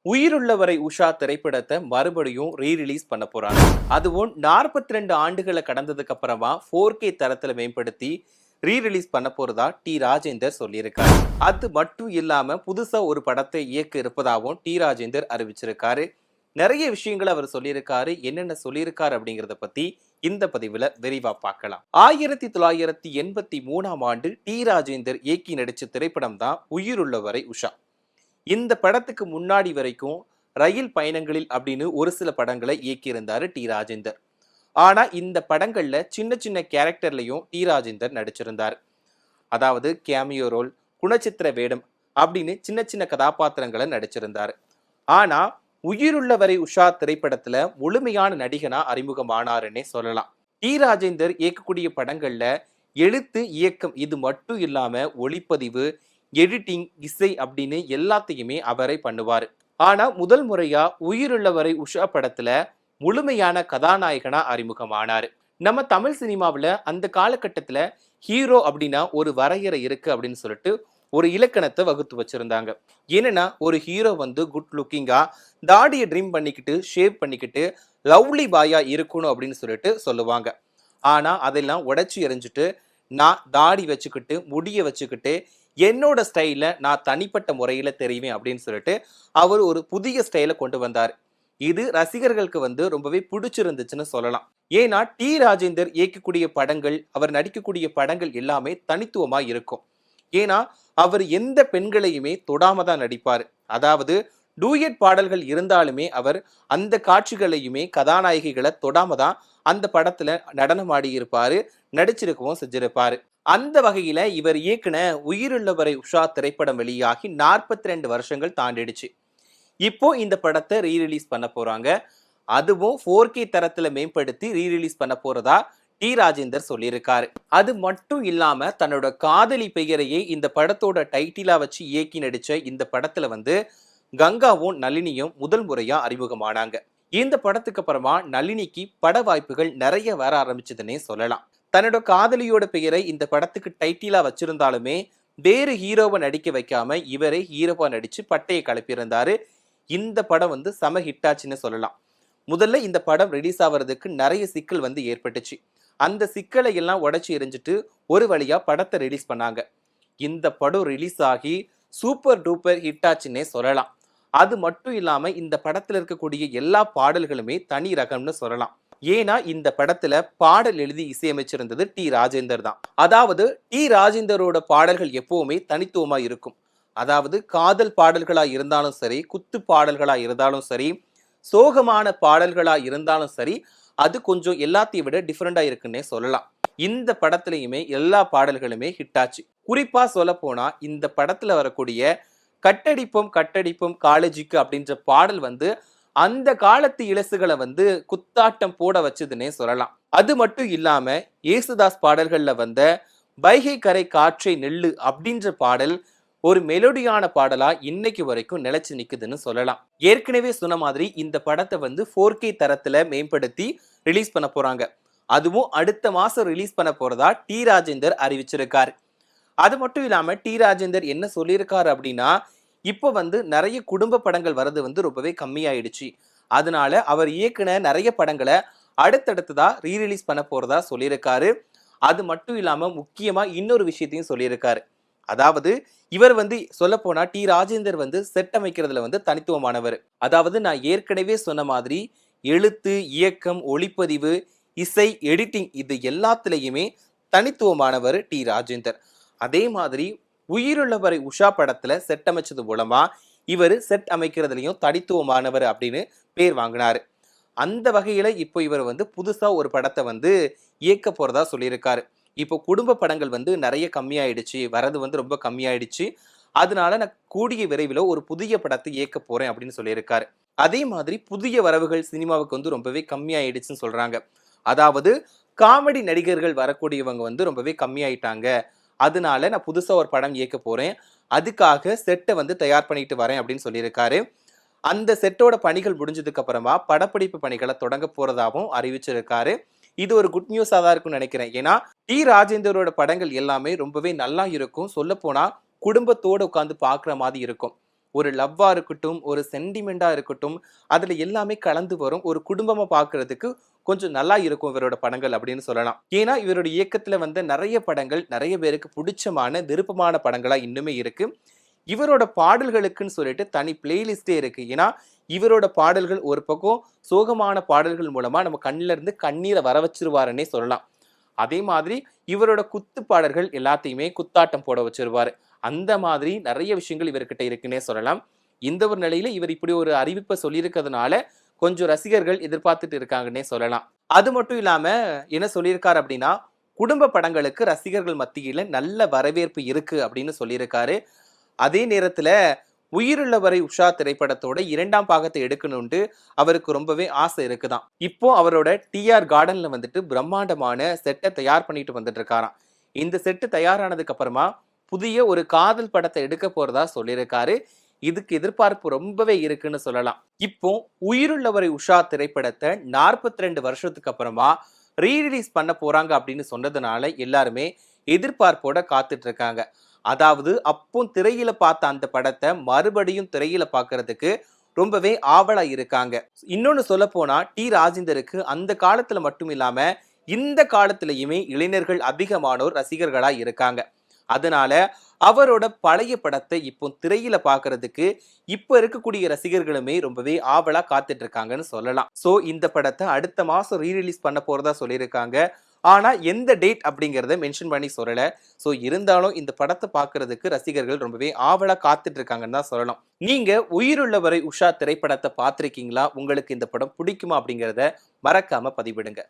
உயிருள்ளவரை உஷா திரைப்படத்தை மறுபடியும் ரீரிலீஸ் பண்ண போறாங்க. அதுவும் 42 ஆண்டுகளை கடந்ததுக்கு அப்புறமா 4K தரத்துல மேம்படுத்தி ரீரிலீஸ் பண்ண போறதா டி ராஜேந்தர் சொல்லியிருக்காரு. அது மட்டும் இல்லாம புதுசா ஒரு படத்தை இயக்க இருப்பதாகவும் டி ராஜேந்தர் அறிவிச்சிருக்காரு. நிறைய விஷயங்களை அவர் சொல்லியிருக்காரு. என்னென்ன சொல்லியிருக்காரு அப்படிங்கறத பத்தி இந்த பதிவுல விரிவா பார்க்கலாம். 1983ஆம் ஆண்டு டி ராஜேந்தர் இயக்கி நடிச்ச திரைப்படம் தான் உயிருள்ளவரை உஷா. இந்த படத்துக்கு முன்னாடி வரைக்கும் ரயில் பயணங்களில் அப்படின்னு ஒரு சில படங்களை இயக்கியிருந்தாரு டி ராஜேந்தர். ஆனா இந்த படங்கள்ல சின்ன சின்ன கேரக்டர்லயும் டி ராஜேந்தர் நடிச்சிருந்தார். அதாவது கேமியோ ரோல், குணச்சித்திர வேடம் அப்படின்னு சின்ன சின்ன கதாபாத்திரங்களை நடிச்சிருந்தாரு. ஆனா உயிருள்ளவரை உஷா திரைப்படத்துல முழுமையான நடிகனா அறிமுகமானாருன்னே சொல்லலாம். டி ராஜேந்தர் இயக்கக்கூடிய படங்கள்ல எழுத்து, இயக்கம் இது மட்டும் இல்லாம ஒளிப்பதிவு, எடிட்டிங், இசை அப்படின்னு எல்லாத்தையுமே அவரை பண்ணுவார். ஆனா முதல் முறையா உயிருள்ளவரை உஷா படத்துல முழுமையான கதாநாயகனா அறிமுகமானாரு. நம்ம தமிழ் சினிமாவில் அந்த காலகட்டத்துல ஹீரோ அப்படின்னா ஒரு வரையறை இருக்கு அப்படின்னு சொல்லிட்டு ஒரு இலக்கணத்தை வகுத்து வச்சிருந்தாங்க. என்னன்னா ஒரு ஹீரோ வந்து குட் லுக்கிங்கா தாடியை ட்ரீம் பண்ணிக்கிட்டு ஷேவ் பண்ணிக்கிட்டு லவ்லி பாயா இருக்கணும் அப்படின்னு சொல்லிட்டு சொல்லுவாங்க. ஆனா அதெல்லாம் உடைச்சு எறிஞ்சிட்டு நான் தாடி வச்சுக்கிட்டு முடிய வச்சுக்கிட்டு என்னோட ஸ்டைல நான் தனிப்பட்ட முறையில தெரிவேன் அப்படின்னு சொல்லிட்டு அவர் ஒரு புதிய ஸ்டைலை கொண்டு வந்தார். இது ரசிகர்களுக்கு வந்து ரொம்பவே பிடிச்சிருந்துச்சுன்னு சொல்லலாம். ஏன்னா டி ராஜேந்தர் இயக்கக்கூடிய படங்கள், அவர் நடிக்கக்கூடிய படங்கள் எல்லாமே தனித்துவமா இருக்கும். ஏன்னா அவர் எந்த பெண்களையுமே தொடாம தான் நடிப்பார். அதாவது டூயட் பாடல்கள் இருந்தாலுமே அவர் அந்த காட்சிகளையுமே கதாநாயகிகளை தொடாம தான் அந்த படத்துல நடனமாடி இருப்பாரு, நடிச்சிருக்கவும் செஞ்சிருப்பாரு. அந்த வகையில இவர் இயக்குன உயிருள்ளவரை உஷா திரைப்படம் வெளியாகி 42 வருஷங்கள் தாண்டிடுச்சு. இப்போ இந்த படத்தை ரீரிலீஸ் பண்ண போறாங்க. அதுவும் 4K தரத்துல மேம்படுத்தி ரீரிலீஸ் பண்ண போறதா டி ராஜேந்தர் சொல்லியிருக்காரு. அது மட்டும் இல்லாம தன்னோட காதலி பெயரையே இந்த படத்தோட டைட்டிலா வச்சு இயக்கி நடிச்ச இந்த படத்துல வந்து கங்காவும் நளினியும் முதல் முறையா அறிமுகமானாங்க. இந்த படத்துக்கு அப்புறமா நளினிக்கு பட வாய்ப்புகள் நிறைய வர ஆரம்பிச்சதுன்னே சொல்லலாம். தன்னோட காதலியோட பெயரை இந்த படத்துக்கு டைட்டிலா வச்சிருந்தாலுமே வேறு ஹீரோவை நடிக்க வைக்காம இவரே ஹீரோவா நடிச்சு பட்டையை கிளப்பியிருந்தாரு. இந்த படம் வந்து செம ஹிட்டாச்சுன்னு சொல்லலாம். முதல்ல இந்த படம் ரிலீஸ் ஆகிறதுக்கு நிறைய சிக்கல் வந்து ஏற்பட்டுச்சு. அந்த சிக்கலை எல்லாம் உடைச்சு எரிஞ்சிட்டு ஒரு வழியா படத்தை ரிலீஸ் பண்ணாங்க. இந்த படம் ரிலீஸ் ஆகி சூப்பர் டூப்பர் ஹிட்டாச்சுன்னே சொல்லலாம். அது மட்டும் இல்லாம இந்த படத்துல இருக்கக்கூடிய எல்லா பாடல்களுமே தனி ரகம்னு சொல்லலாம். ஏன்னா இந்த படத்துல பாடல் எழுதி இசையமைச்சிருந்தது டி ராஜேந்தர் தான். அதாவது டி ராஜேந்தரோட பாடல்கள் எப்பவுமே தனித்துவமா இருக்கும். அதாவது காதல் பாடல்களா இருந்தாலும் சரி, குத்து பாடல்களா இருந்தாலும் சரி, சோகமான பாடல்களா இருந்தாலும் சரி, அது கொஞ்சம் எல்லாத்தையும் விட டிஃப்ரெண்டா இருக்குன்னே சொல்லலாம். இந்த படத்துலயுமே எல்லா பாடல்களுமே ஹிட் ஆச்சு. குறிப்பா சொல்ல போனா இந்த படத்துல வரக்கூடிய கட்டடிப்போம் கட்டடிப்போம் காலேஜுக்கு அப்படின்ற பாடல் வந்து அந்த காலத்து இலசுகளை வந்து குத்தாட்டம் போட வச்சதுன்னே சொல்லலாம். அது மட்டும் இல்லாம ஏசுதாஸ் பாடல்கள்ல வந்த வைகை கரை காற்றை நெல்லு அப்படின்ற பாடல் ஒரு மெலோடியான பாடலா இன்னைக்கு வரைக்கும் நிலைச்சு நிக்குதுன்னு சொல்லலாம். ஏற்கனவே சொன்ன மாதிரி இந்த படத்தை வந்து 4K தரத்துல மேம்படுத்தி ரிலீஸ் பண்ண போறாங்க. அதுவும் அடுத்த மாசம் ரிலீஸ் பண்ண போறதா டி ராஜேந்தர் அறிவிச்சிருக்காரு. அது மட்டும் இல்லாம டி ராஜேந்தர் என்ன சொல்லியிருக்காரு அப்படின்னா, இப்போ வந்து நிறைய குடும்ப படங்கள் வர்றது வந்து ரொம்பவே கம்மியாயிடுச்சு. அதனால அவர் இயக்குன நிறைய படங்களை அடுத்தடுத்ததா ரீரிலீஸ் பண்ண போறதா சொல்லியிருக்காரு. அது மட்டும் இல்லாம முக்கியமா இன்னொரு விஷயத்தையும் சொல்லியிருக்காரு. அதாவது இவர் வந்து சொல்ல போனா டி ராஜேந்தர் வந்து செட் அமைக்கிறதுல வந்து தனித்துவமானவர். அதாவது நான் ஏற்கனவே சொன்ன மாதிரி எழுத்து, இயக்கம், ஒளிப்பதிவு, இசை, எடிட்டிங் இது எல்லாத்துலயுமே தனித்துவமானவர் டி ராஜேந்தர். அதே மாதிரி உயிருள்ளவரை உஷா படத்துல செட் அமைச்சது மூலமா இவர் செட் அமைக்கிறதுலையும் தனித்துவமானவர் அப்படின்னு பேர் வாங்கினாரு. அந்த வகையில இப்போ இவர் வந்து புதுசா ஒரு படத்தை வந்து இயக்க போறதா சொல்லியிருக்காரு. இப்போ குடும்ப படங்கள் வந்து நிறைய கம்மியாயிடுச்சு, வரது வந்து ரொம்ப கம்மியாயிடுச்சு. அதனால நான் கூடிய விரைவில் ஒரு புதிய படத்தை இயக்க போறேன் அப்படின்னு சொல்லியிருக்காரு. அதே மாதிரி புதிய வரவுகள் சினிமாவுக்கு வந்து ரொம்பவே கம்மியாயிடுச்சுன்னு சொல்றாங்க. அதாவது காமெடி நடிகர்கள் வரக்கூடியவங்க வந்து ரொம்பவே கம்மியாயிட்டாங்க. அதனால நான் புதுசா ஒரு படம் இயக்க போறேன், அதுக்காக செட்டை வந்து தயார் பண்ணிட்டு வரேன் அப்படின்னு சொல்லியிருக்காரு. அந்த செட்டோட பணிகள் முடிஞ்சதுக்கு அப்புறமா படப்பிடிப்பு பணிகளை தொடங்க போறதாகவும் அறிவிச்சிருக்காரு. இது ஒரு குட் நியூஸா தான் இருக்கும்னு நினைக்கிறேன். ஏன்னா டி ராஜேந்தரோட படங்கள் எல்லாமே ரொம்பவே நல்லா இருக்கும். சொல்ல போனா குடும்பத்தோட உட்காந்து பாக்குற மாதிரி இருக்கும். ஒரு லவ்வா இருக்கட்டும், ஒரு சென்டிமெண்டா இருக்கட்டும், அதுல எல்லாமே கலந்து வரும். ஒரு குடும்பமா பார்க்கிறதுக்கு கொஞ்சம் நல்லா இருக்கும் இவரோட படங்கள் அப்படின்னு சொல்லலாம். ஏன்னா இவரோட இயக்கத்துல வந்த நிறைய படங்கள் நிறைய பேருக்கு பிடிச்சமான விருப்பமான படங்களா இன்னுமே இருக்கு. இவரோட பாடல்களுக்குன்னு சொல்லிட்டு தனி பிளேலிஸ்டே இருக்கு. ஏன்னா இவரோட பாடல்கள் ஒரு பக்கம் சோகமான பாடல்கள் மூலமா நம்ம கண்ணில இருந்து கண்ணீரை வர வச்சிருவாருன்னே சொல்லலாம். அதே மாதிரி இவரோட குத்து பாடல்கள் எல்லாத்தையுமே குத்தாட்டம் போட வச்சிருவாரு. அந்த மாதிரி நிறைய விஷயங்கள் இவர்கிட்ட இருக்குன்னே சொல்லலாம். இந்த ஒரு நிலையில இவர் இப்படி ஒரு அறிவிப்பை சொல்லியிருக்கிறதுனால கொஞ்சம் ரசிகர்கள் எதிர்பார்த்துட்டு இருக்காங்கன்னே சொல்லலாம். அது மட்டும் இல்லாம என்ன சொல்லியிருக்காரு அப்படின்னா, குடும்ப படங்களுக்கு ரசிகர்கள் மத்தியில நல்ல வரவேற்பு இருக்கு அப்படின்னு சொல்லியிருக்காரு. அதே நேரத்துல உயிருள்ளவரை உஷா திரைப்படத்தோட 2ஆம் பாகத்தை எடுக்கணும்ட்டு அவருக்கு ரொம்பவே ஆசை இருக்குதாம். இப்போ அவரோட டிஆர் கார்டன்ல வந்துட்டு பிரம்மாண்டமான செட்டை தயார் பண்ணிட்டு வந்துட்டு இருக்காராம். இந்த செட்டு தயாரானதுக்கு அப்புறமா புதிய ஒரு காதல் படத்தை எடுக்க போறதா சொல்லியிருக்காரு. இதுக்கு எதிர்பார்ப்பு ரொம்பவே இருக்குன்னு சொல்லலாம். இப்போ உயிருள்ளவரை உஷா திரைப்படத்தை 42 வருஷத்துக்கு அப்புறமா ரீரிலீஸ் பண்ண போறாங்க அப்படின்னு சொன்னதுனால எல்லாருமே எதிர்பார்ப்போட காத்துட்டு இருக்காங்க. அதாவது அப்போ திரையில பார்த்த அந்த படத்தை மறுபடியும் திரையில பார்க்கிறதுக்கு ரொம்பவே ஆவலா இருக்காங்க. இன்னொன்னு சொல்ல போனா ராஜேந்தருக்கு அந்த காலத்துல மட்டும் இல்லாம இந்த காலத்திலயுமே இளைஞர்கள் அதிகமானோர் ரசிகர்களா இருக்காங்க. அதனால அவரோட பழைய படத்தை இப்போ திரையில பார்க்கிறதுக்கு இப்ப இருக்கக்கூடிய ரசிகர்களுமே ரொம்பவே ஆவலா காத்துட்டு இருக்காங்கன்னு சொல்லலாம். சோ இந்த படத்தை அடுத்த மாசம் ரீரிலீஸ் பண்ண போறதா சொல்லியிருக்காங்க. ஆனா எந்த டேட் அப்படிங்கறத மென்ஷன் பண்ணி சொல்லல. சோ இருந்தாலும் இந்த படத்தை பார்க்கிறதுக்கு ரசிகர்கள் ரொம்பவே ஆவலா காத்துட்டு இருக்காங்கன்னு தான் சொல்லலாம். நீங்க உயிருள்ளவரை உஷா திரைப்படத்தை பார்த்திருக்கீங்களா? உங்களுக்கு இந்த படம் பிடிக்குமா அப்படிங்கறத மறக்காம பதிவிடுங்க.